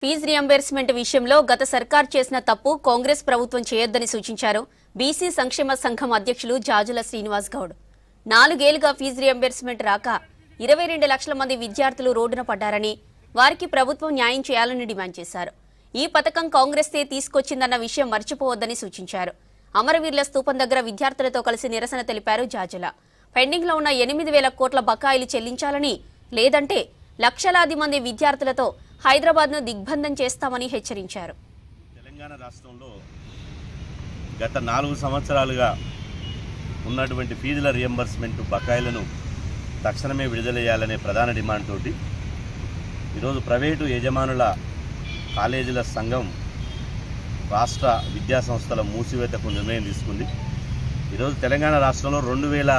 Fee reimbursement విషయంలో గత సర్కార్ చేసిన తప్పు కాంగ్రెస్ ప్రభుత్వం చేయొద్దని సూచించారు బీసీ సంక్షేమ సంఘం అధ్యక్షులు జాజుల శ్రీనివాస్ గౌడ్. 4 ఏళ్లుగా ఫీజు రియంబర్స్మెంట్ రాక 22 లక్షల మంది విద్యార్థులు రోడ్డున పడ్డారని, వారికి ప్రభుత్వం న్యాయం చేయాలని డిమాండ్ చేశారు. ఈ పథకం కాంగ్రెసే తీసుకొచ్చిందన్న విషయం మర్చిపోవద్దని సూచించారు. అమరవీరుల స్తూపం దగ్గర విద్యార్థులతో కలిసి నిరసన తెలిపారు జాజుల. పెండింగ్లో ఉన్న 8,000 కోట్ల బకాయిలు చెల్లించాలని, లేదంటే లక్షలాది మంది విద్యార్థులతో హైదరాబాద్ను దిగ్బంధం చేస్తామని హెచ్చరించారు. తెలంగాణ రాష్ట్రంలో గత 4 సంవత్సరాలుగా ఉన్నటువంటి ఫీజుల రియంబర్స్మెంట్ బకాయిలను తక్షణమే విడుదల చేయాలనే ప్రధాన డిమాండ్ తోటి ఈరోజు ప్రైవేటు యజమానుల కాలేజీల సంఘం రాష్ట్ర విద్యాసంస్థల మూసివేతకు నిర్ణయం తీసుకుంది. ఈరోజు తెలంగాణ రాష్ట్రంలో 2,000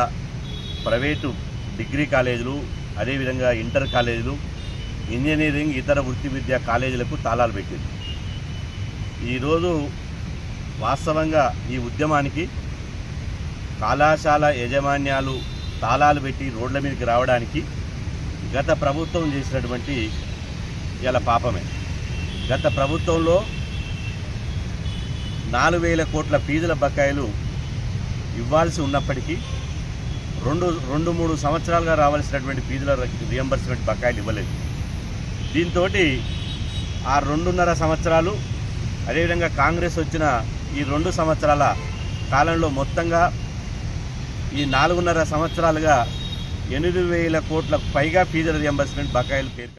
ప్రైవేటు డిగ్రీ కాలేజీలు, అదేవిధంగా ఇంటర్ కాలేజీలు, ఇంజనీరింగ్, ఇతర వృత్తి విద్యా కాలేజీలకు తాళాలు పెట్టింది. ఈరోజు వాస్తవంగా ఈ ఉద్యమానికి కళాశాల యాజమాన్యాలు తాళాలు పెట్టి రోడ్ల మీదకి రావడానికి గత ప్రభుత్వం చేసినటువంటి ఇలా పాపమే. గత ప్రభుత్వంలో 4,000 కోట్ల ఫీజుల బకాయిలు ఇవ్వాల్సి ఉన్నప్పటికీ 2-3 సంవత్సరాలుగా రావాల్సినటువంటి ఫీజుల రియంబర్స్మెంట్ బకాయిలు ఇవ్వలేదు. దీంతో ఆ 2.5 సంవత్సరాలు, అదేవిధంగా కాంగ్రెస్ వచ్చిన ఈ 2 సంవత్సరాల కాలంలో మొత్తంగా ఈ 4.5 సంవత్సరాలుగా 8,000 కోట్లకు పైగా ఫీజుల రియంబర్స్మెంట్ బకాయిలు పేరు